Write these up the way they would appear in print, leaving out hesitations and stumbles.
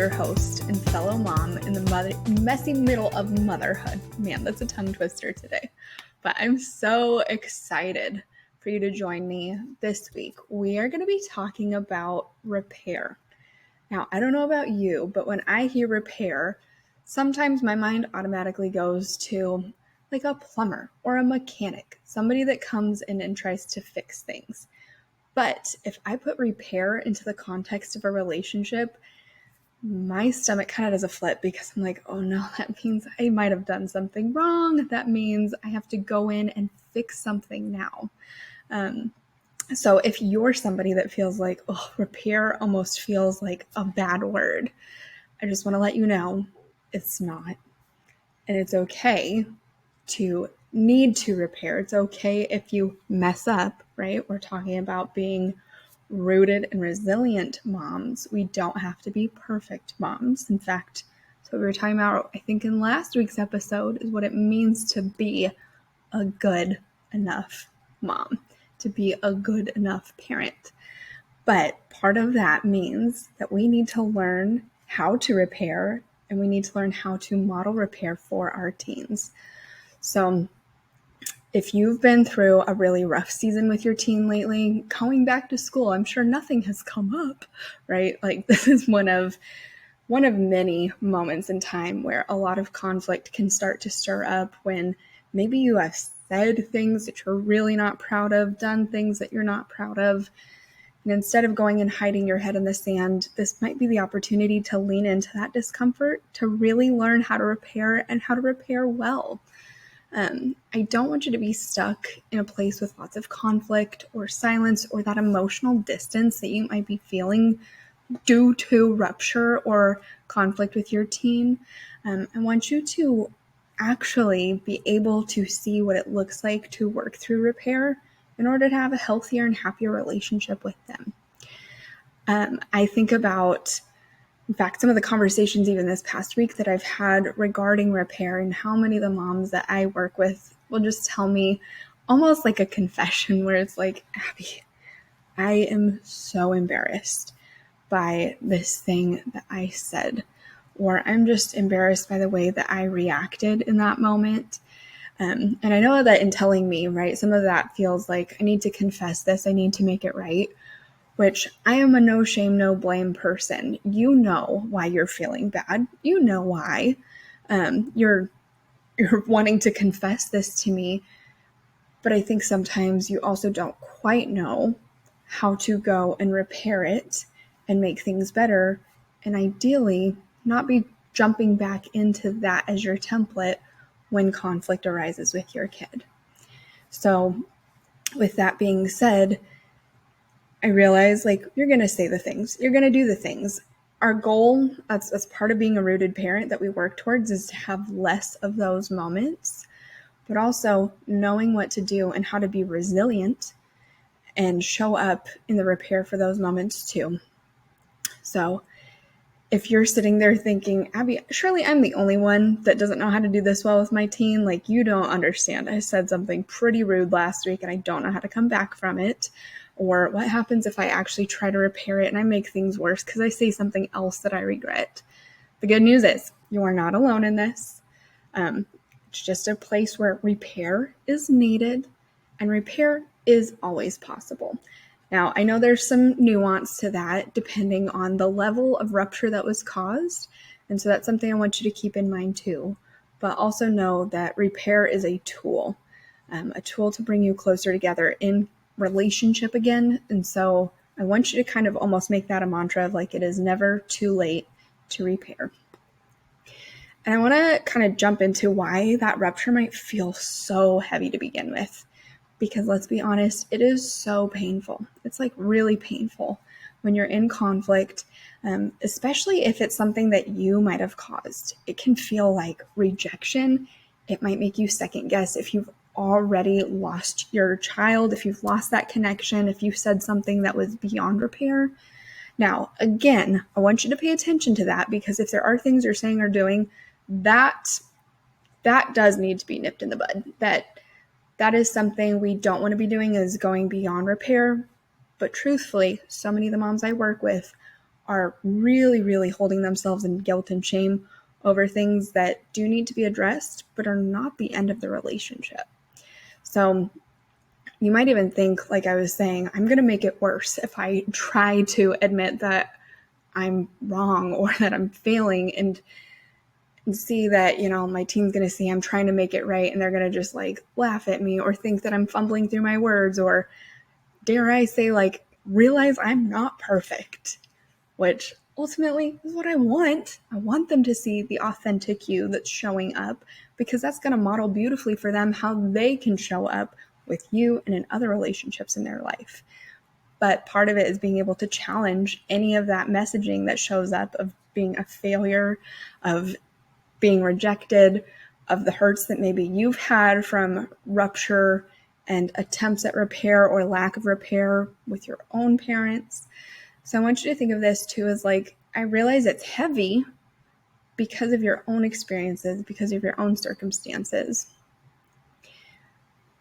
your host and fellow mom in the messy middle of motherhood. Man, that's a tongue twister today. But I'm so excited for you to join me this week. We are going to be talking about repair. Now, I don't know about you, but when I hear repair, sometimes my mind automatically goes to like a plumber or a mechanic, somebody that comes in and tries to fix things. But if I put repair into the context of a relationship, my stomach kind of does a flip because I'm like, oh no, that means I might have done something wrong. That means I have to go in and fix something now. So if you're somebody that feels like, oh, repair almost feels like a bad word, I just want to let you know it's not. And it's okay to need to repair. It's okay if you mess up, right? We're talking about being rooted and resilient moms. We don't have to be perfect moms. In fact, so we were talking about, I think in last week's episode, is what it means to be a good enough mom, to be a good enough parent. But part of that means that we need to learn how to repair, and we need to learn how to model repair for our teens. So if you've been through a really rough season with your teen lately, going back to school, I'm sure nothing has come up, right? Like this is one of many moments in time where a lot of conflict can start to stir up when maybe you have said things that you're really not proud of, done things that you're not proud of. And instead of going and hiding your head in the sand, this might be the opportunity to lean into that discomfort, to really learn how to repair and how to repair well. I don't want you to be stuck in a place with lots of conflict or silence or that emotional distance that you might be feeling due to rupture or conflict with your teen. I want you to actually be able to see what it looks like to work through repair in order to have a healthier and happier relationship with them. I think about, in fact, some of the conversations even this past week that I've had regarding repair, and how many of the moms that I work with will just tell me almost like a confession where it's like, Abby, I am so embarrassed by this thing that I said, or I'm just embarrassed by the way that I reacted in that moment. And I know that in telling me, right, some of that feels like I need to confess this, I need to make it right, which I am a no shame, no blame person. You know why you're feeling bad. You know why you're wanting to confess this to me. But I think sometimes you also don't quite know how to go and repair it and make things better. And ideally, not be jumping back into that as your template when conflict arises with your kid. So with that being said, I realize like you're going to say the things, you're going to do the things. Our goal, that's part of being a rooted parent that we work towards, is to have less of those moments, but also knowing what to do and how to be resilient and show up in the repair for those moments too. So if you're sitting there thinking, Abby, surely I'm the only one that doesn't know how to do this well with my teen, like you don't understand. I said something pretty rude last week and I don't know how to come back from it. Or what happens if I actually try to repair it and I make things worse because I say something else that I regret? The good news is you are not alone in this. It's just a place where repair is needed and repair is always possible. Now, I know there's some nuance to that depending on the level of rupture that was caused. And so that's something I want you to keep in mind too. But also know that repair is a tool to bring you closer together in relationship again. And so I want you to kind of almost make that a mantra of like, it is never too late to repair. And I want to kind of jump into why that rupture might feel so heavy to begin with. Because let's be honest, it is so painful. It's like really painful when you're in conflict, especially if it's something that you might have caused. It can feel like rejection. It might make you second guess if you've already lost your child, if you've lost that connection, if you said something that was beyond repair. Now, again, I want you to pay attention to that, because if there are things you're saying or doing, that does need to be nipped in the bud. That is something we don't want to be doing, is going beyond repair. But truthfully, so many of the moms I work with are really, really holding themselves in guilt and shame over things that do need to be addressed, but are not the end of the relationship. So you might even think, like I was saying, I'm going to make it worse if I try to admit that I'm wrong or that I'm failing and see that, my team's going to see I'm trying to make it right and they're going to just like laugh at me or think that I'm fumbling through my words, or dare I say, like, realize I'm not perfect, which ultimately is what I want. I want them to see the authentic you that's showing up, because that's going to model beautifully for them how they can show up with you and in other relationships in their life. But part of it is being able to challenge any of that messaging that shows up of being a failure, of being rejected, of the hurts that maybe you've had from rupture and attempts at repair or lack of repair with your own parents. So I want you to think of this too as like, I realize it's heavy because of your own experiences, because of your own circumstances.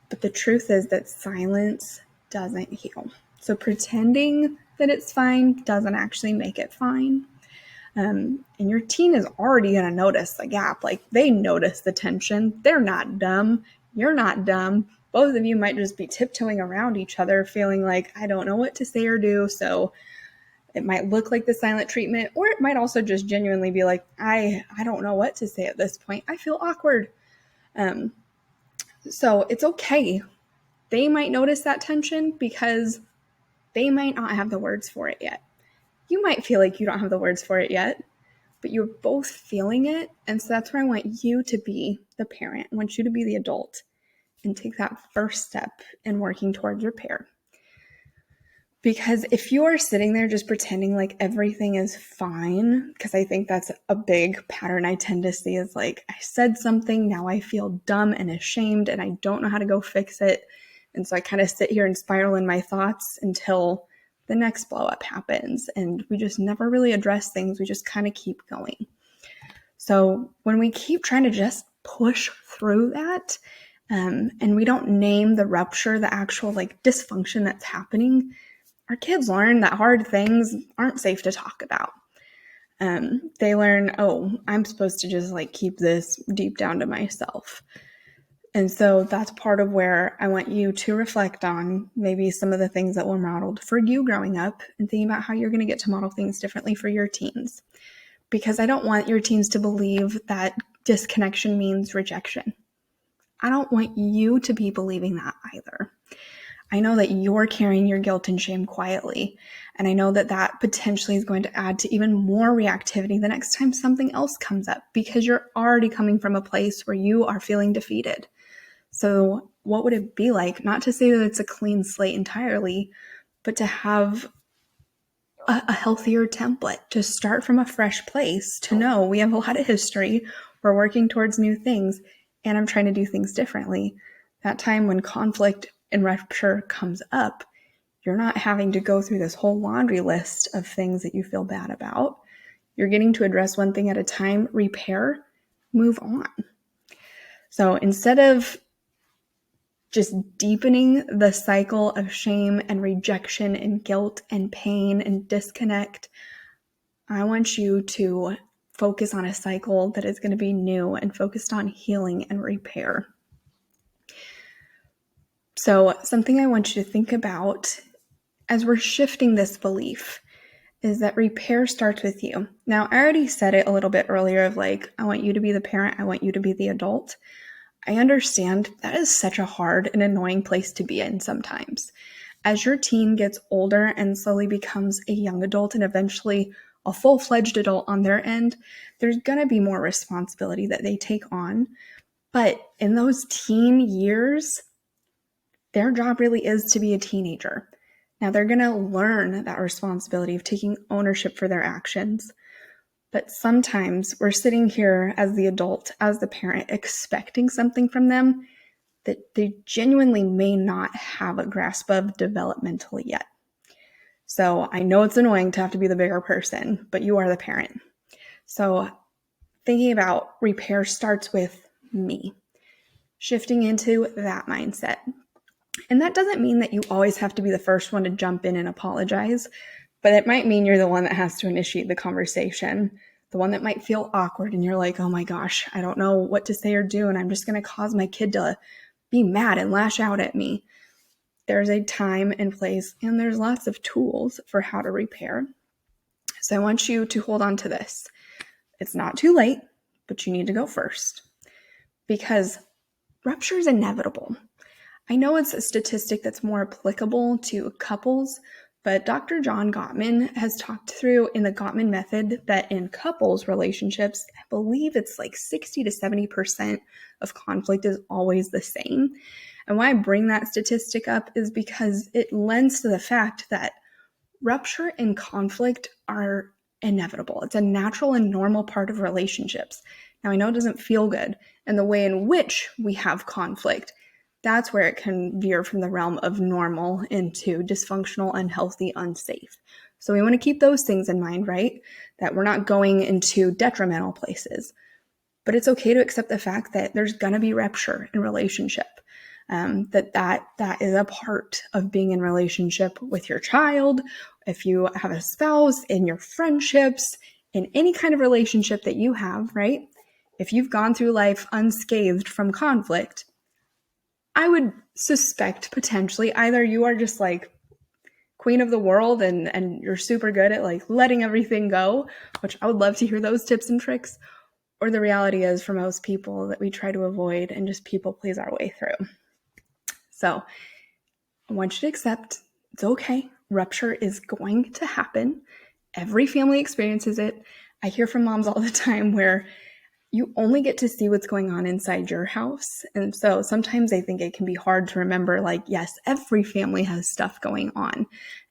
But the truth is that silence doesn't heal. So pretending that it's fine doesn't actually make it fine. And your teen is already going to notice the gap. Like, they notice the tension. They're not dumb. You're not dumb. Both of you might just be tiptoeing around each other, feeling like, I don't know what to say or do. So it might look like the silent treatment, or it might also just genuinely be like, I don't know what to say at this point. I feel awkward. So it's okay. They might notice that tension because they might not have the words for it yet. You might feel like you don't have the words for it yet, but you're both feeling it. And so that's where I want you to be the parent. I want you to be the adult and take that first step in working towards repair. Because if you are sitting there just pretending like everything is fine, because I think that's a big pattern I tend to see, is like, I said something, now I feel dumb and ashamed and I don't know how to go fix it. And so I kind of sit here and spiral in my thoughts until the next blow up happens. And we just never really address things. We just kind of keep going. So when we keep trying to just push through that, and we don't name the rupture, the actual like dysfunction that's happening, our kids learn that hard things aren't safe to talk about. They learn, oh, I'm supposed to just like keep this deep down to myself. And so that's part of where I want you to reflect on maybe some of the things that were modeled for you growing up, and thinking about how you're going to get to model things differently for your teens. Because I don't want your teens to believe that disconnection means rejection. I don't want you to be believing that either. I know that you're carrying your guilt and shame quietly, and I know that that potentially is going to add to even more reactivity the next time something else comes up, because you're already coming from a place where you are feeling defeated. So what would it be like, not to say that it's a clean slate entirely, but to have a healthier template, to start from a fresh place, to know we have a lot of history, we're working towards new things, and I'm trying to do things differently. That time when conflict and rupture comes up, you're not having to go through this whole laundry list of things that you feel bad about. You're getting to address one thing at a time, repair, move on. So instead of just deepening the cycle of shame and rejection and guilt and pain and disconnect, I want you to focus on a cycle that is going to be new and focused on healing and repair. So something I want you to think about as we're shifting this belief is that repair starts with you. Now, I already said it a little bit earlier of like, I want you to be the parent, I want you to be the adult. I understand that is such a hard and annoying place to be in sometimes. As your teen gets older and slowly becomes a young adult and eventually a full-fledged adult on their end, there's going to be more responsibility that they take on. But in those teen years, their job really is to be a teenager. Now, they're going to learn that responsibility of taking ownership for their actions. But sometimes we're sitting here as the adult, as the parent, expecting something from them that they genuinely may not have a grasp of developmentally yet. So I know it's annoying to have to be the bigger person, but you are the parent. So thinking about repair starts with me, shifting into that mindset. And that doesn't mean that you always have to be the first one to jump in and apologize, But it might mean you're the one that has to initiate the conversation, the one that might feel awkward and you're like, oh my gosh, I don't know what to say or do, and I'm just going to cause my kid to be mad and lash out at me. There's a time and place, and there's lots of tools for how to repair. So I want you to hold on to this. It's not too late, but you need to go first because rupture is inevitable. I know it's a statistic that's more applicable to couples, but Dr. John Gottman has talked through in the Gottman method that in couples relationships, I believe it's like 60 to 70% of conflict is always the same. And why I bring that statistic up is because it lends to the fact that rupture and conflict are inevitable. It's a natural and normal part of relationships. Now, I know it doesn't feel good, and the way in which we have conflict, that's where it can veer from the realm of normal into dysfunctional, unhealthy, unsafe. So we want to keep those things in mind, right? That we're not going into detrimental places. But it's okay to accept the fact that there's going to be rupture in relationship. That is a part of being in relationship with your child, if you have a spouse, in your friendships, in any kind of relationship that you have, right? If you've gone through life unscathed from conflict, I would suspect potentially either you are just like queen of the world and you're super good at like letting everything go, which I would love to hear those tips and tricks, or the reality is for most people that we try to avoid and just people please our way through. So I want you to accept it's okay. Rupture is going to happen. Every family experiences it. I hear from moms all the time where you only get to see what's going on inside your house. And so sometimes I think it can be hard to remember, like, yes, every family has stuff going on.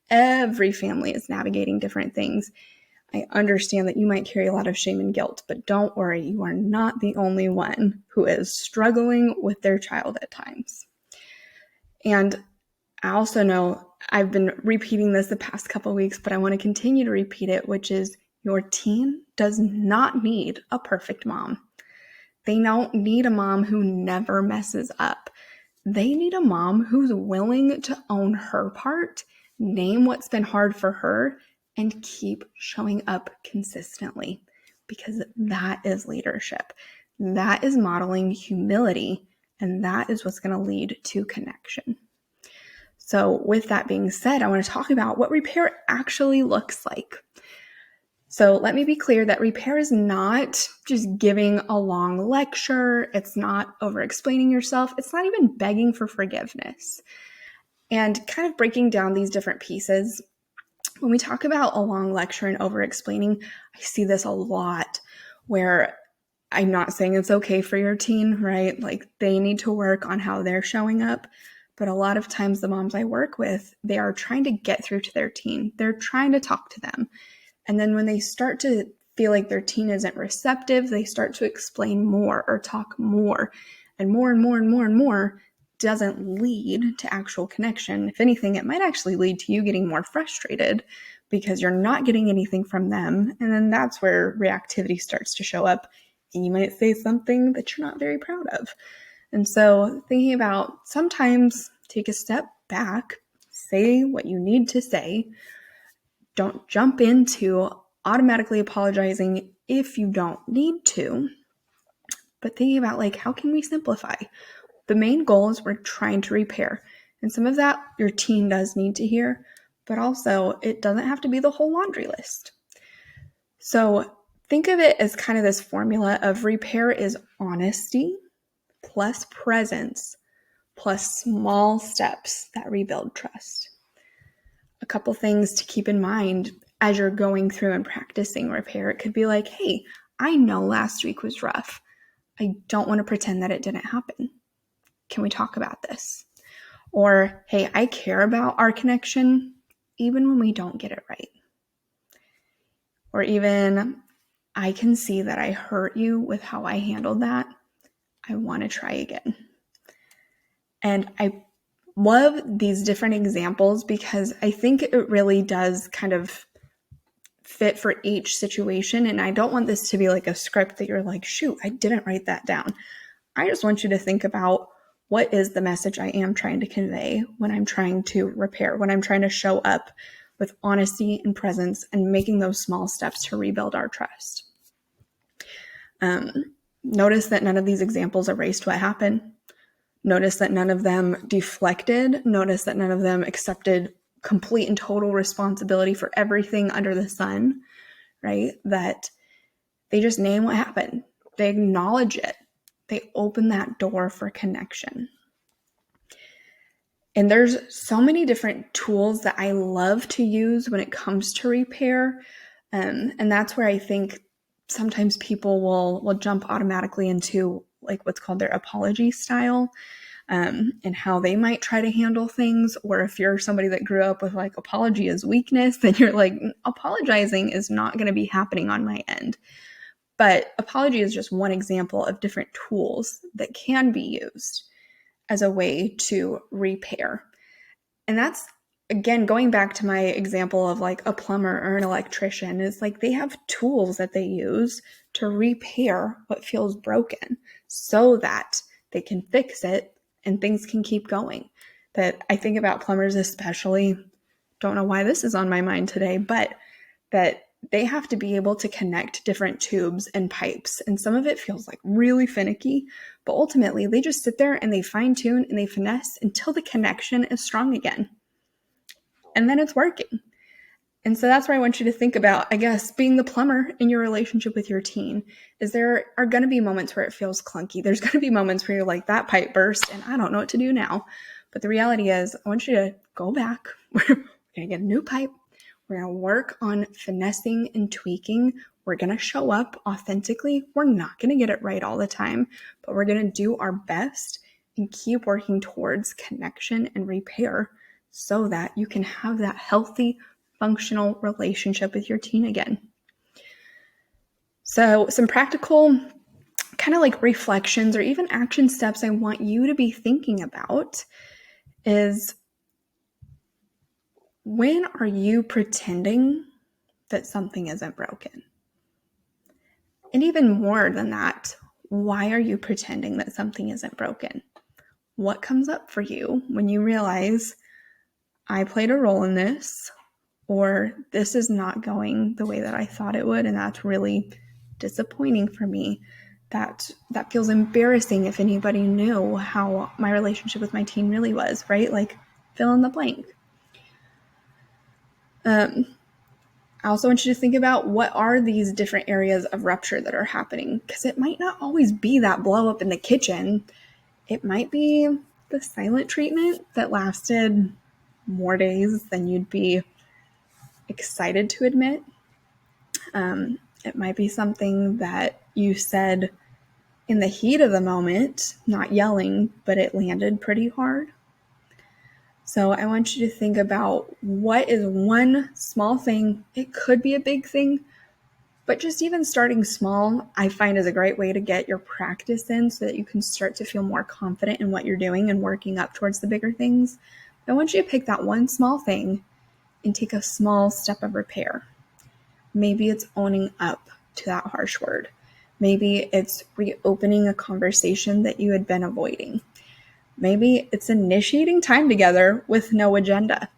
Every family is navigating different things. I understand that you might carry a lot of shame and guilt, but don't worry, you are not the only one who is struggling with their child at times. And I also know I've been repeating this the past couple of weeks, but I want to continue to repeat it, which is your teen does not need a perfect mom. They don't need a mom who never messes up. They need a mom who's willing to own her part, name what's been hard for her, and keep showing up consistently, because that is leadership. That is modeling humility, and that is what's going to lead to connection. So with that being said, I want to talk about what repair actually looks like. So let me be clear that repair is not just giving a long lecture. It's not over-explaining yourself. It's not even begging for forgiveness. And kind of breaking down these different pieces, when we talk about a long lecture and over-explaining, I see this a lot where I'm not saying it's okay for your teen, right? Like they need to work on how they're showing up. But a lot of times the moms I work with, they are trying to get through to their teen. They're trying to talk to them. And then when they start to feel like their teen isn't receptive, they start to explain more or talk more. And more and more and more and more doesn't lead to actual connection. If anything, it might actually lead to you getting more frustrated because you're not getting anything from them. And then that's where reactivity starts to show up. And you might say something that you're not very proud of. And so thinking about sometimes take a step back, say what you need to say. Don't jump into automatically apologizing if you don't need to, but thinking about like, how can we simplify? The main goal is we're trying to repair. And some of that your teen does need to hear, but also it doesn't have to be the whole laundry list. So think of it as kind of this formula of repair is honesty plus presence plus small steps that rebuild trust. A couple things to keep in mind as you're going through and practicing repair. It could be like, hey, I know last week was rough. I don't want to pretend that it didn't happen. Can we talk about this? Or, hey, I care about our connection even when we don't get it right. Or even, I can see that I hurt you with how I handled that. I want to try again. And I love these different examples because I think it really does kind of fit for each situation. And I don't want this to be like a script that you're like, shoot, I didn't write that down. I just want you to think about what is the message I am trying to convey when I'm trying to repair, when I'm trying to show up with honesty and presence and making those small steps to rebuild our trust. Notice that none of these examples erased what happened. Notice that none of them deflected. Notice that none of them accepted complete and total responsibility for everything under the sun, right? That they just name what happened. They acknowledge it. They open that door for connection. And there's so many different tools that I love to use when it comes to repair. And that's where I think sometimes people will jump automatically into like what's called their apology style, and how they might try to handle things. Or if you're somebody that grew up with like apology as weakness, then you're like, apologizing is not going to be happening on my end. But apology is just one example of different tools that can be used as a way to repair. And that's, again, going back to my example of like a plumber or an electrician, is like they have tools that they use to repair what feels broken so that they can fix it and things can keep going. That I think about plumbers especially, don't know why this is on my mind today, but that they have to be able to connect different tubes and pipes. And some of it feels like really finicky, but ultimately they just sit there and they fine tune and they finesse until the connection is strong again. And then it's working. And so that's where I want you to think about, I guess, being the plumber in your relationship with your teen. Is there are going to be moments where it feels clunky. There's going to be moments where you're like, that pipe burst and I don't know what to do now. But the reality is, I want you to go back. We're going to get a new pipe. We're going to work on finessing and tweaking. We're going to show up authentically. We're not going to get it right all the time, but we're going to do our best and keep working towards connection and repair so that you can have that healthy, functional relationship with your teen again. So some practical kind of like reflections or even action steps I want you to be thinking about is, when are you pretending that something isn't broken? And even more than that, why are you pretending that something isn't broken? What comes up for you when you realize, I played a role in this, or this is not going the way that I thought it would, and that's really disappointing for me. That feels embarrassing if anybody knew how my relationship with my teen really was, right? Like, fill in the blank. I also want you to think about, what are these different areas of rupture that are happening? Because it might not always be that blow up in the kitchen. It might be the silent treatment that lasted more days than you'd be excited to admit. It might be something that you said in the heat of the moment, not yelling, but it landed pretty hard. So I want you to think about, what is one small thing. It could be a big thing, but just even starting small, I find, is a great way to get your practice in so that you can start to feel more confident in what you're doing and working up towards the bigger things. I want you to pick that one small thing and take a small step of repair. Maybe it's owning up to that harsh word. Maybe it's reopening a conversation that you had been avoiding. Maybe it's initiating time together with no agenda.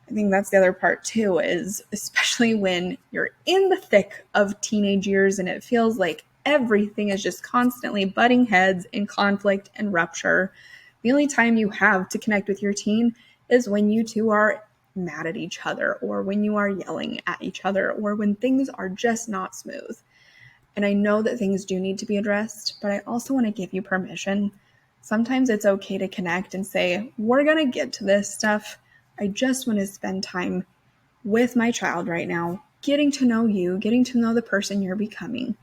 I think that's the other part too, is especially when you're in the thick of teenage years and it feels like everything is just constantly butting heads in conflict and rupture. The only time you have to connect with your teen is when you two are mad at each other, or when you are yelling at each other, or when things are just not smooth. And I know that things do need to be addressed, but I also want to give you permission. Sometimes it's okay to connect and say, we're going to get to this stuff. I just want to spend time with my child right now, getting to know you, getting to know the person you're becoming.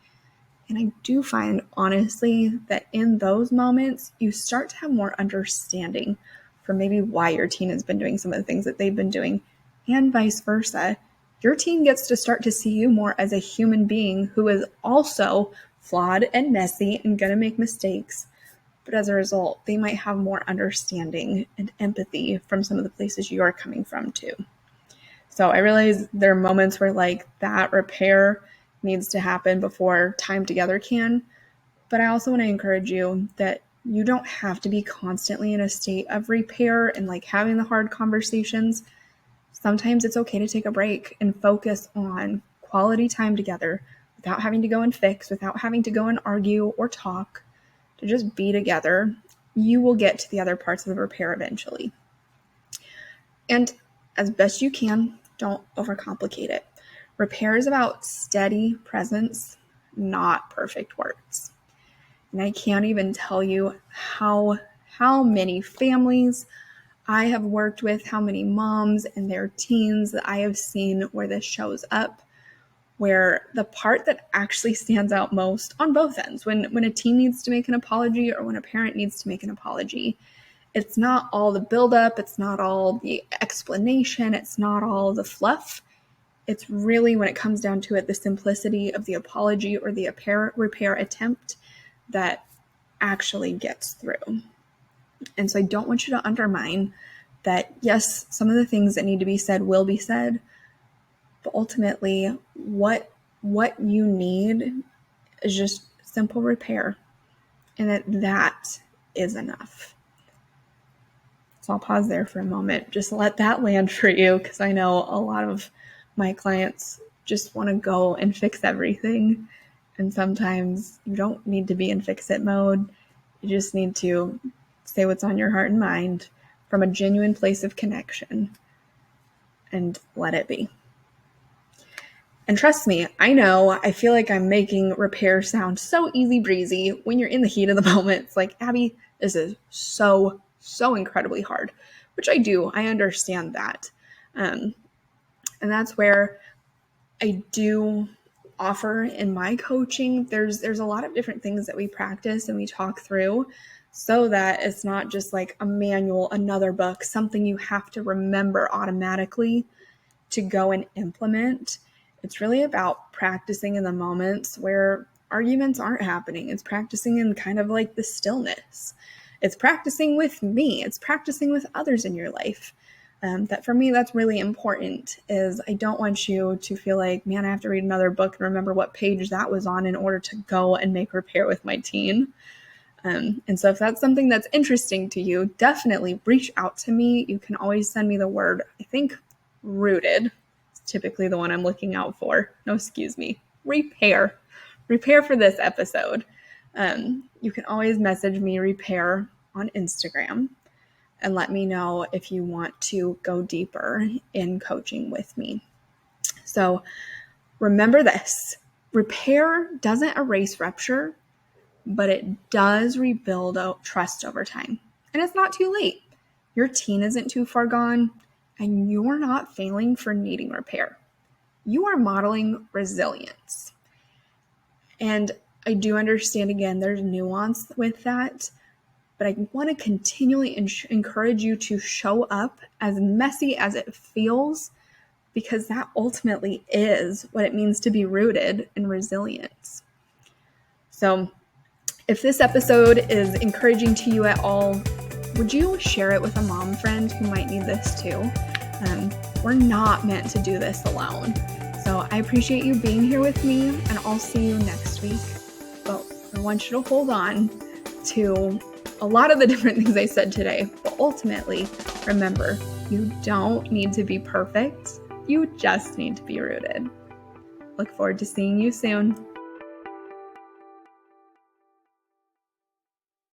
And I do find, honestly, that in those moments, you start to have more understanding for maybe why your teen has been doing some of the things that they've been doing, and vice versa. Your teen gets to start to see you more as a human being who is also flawed and messy and going to make mistakes. But as a result, they might have more understanding and empathy from some of the places you're coming from too. So I realize there are moments where like that repair needs to happen before time together can. But I also want to encourage you that you don't have to be constantly in a state of repair and like having the hard conversations. Sometimes it's okay to take a break and focus on quality time together without having to go and fix, without having to go and argue or talk, to just be together. You will get to the other parts of the repair eventually. And as best you can, don't overcomplicate it. Repair is about steady presence, not perfect words. And I can't even tell you how many families I have worked with, how many moms and their teens that I have seen where this shows up, where the part that actually stands out most on both ends, when a teen needs to make an apology or when a parent needs to make an apology, it's not all the buildup, it's not all the explanation, it's not all the fluff. It's really, when it comes down to it, the simplicity of the apology or the repair attempt that actually gets through. And so I don't want you to undermine that. Yes, some of the things that need to be said will be said, but ultimately what you need is just simple repair, and that is enough. So I'll pause there for a moment. Just let that land for you, because I know a lot of my clients just want to go and fix everything. And sometimes you don't need to be in fix-it mode. You just need to say what's on your heart and mind from a genuine place of connection and let it be. And trust me, I know I feel like I'm making repair sound so easy breezy. When you're in the heat of the moment, it's like, Abby, this is so incredibly hard, which I do. I understand that. And that's where I do offer in my coaching. There's a lot of different things that we practice and we talk through, so that it's not just like a manual, another book, something you have to remember automatically to go and implement. It's really about practicing in the moments where arguments aren't happening. It's practicing in kind of like the stillness. It's practicing with me. It's practicing with others in your life. That for me, that's really important. Is I don't want you to feel like, man, I have to read another book and remember what page that was on in order to go and make repair with my teen. And so if that's something that's interesting to you, definitely reach out to me. You can always send me the word, I think, rooted. It's typically the one I'm looking out for. No, excuse me. Repair for this episode. You can always message me repair on Instagram and let me know if you want to go deeper in coaching with me. So remember this: repair doesn't erase rupture, but it does rebuild trust over time. And it's not too late. Your teen isn't too far gone, and you're not failing for needing repair. You are modeling resilience. And I do understand, again, there's nuance with that, but I want to continually encourage you to show up as messy as it feels, because that ultimately is what it means to be rooted in resilience. So if this episode is encouraging to you at all, would you share it with a mom friend who might need this too? We're not meant to do this alone. So I appreciate you being here with me, and I'll see you next week. But I want you to hold on to a lot of the different things I said today. But ultimately, remember, you don't need to be perfect. You just need to be rooted. Look forward to seeing you soon.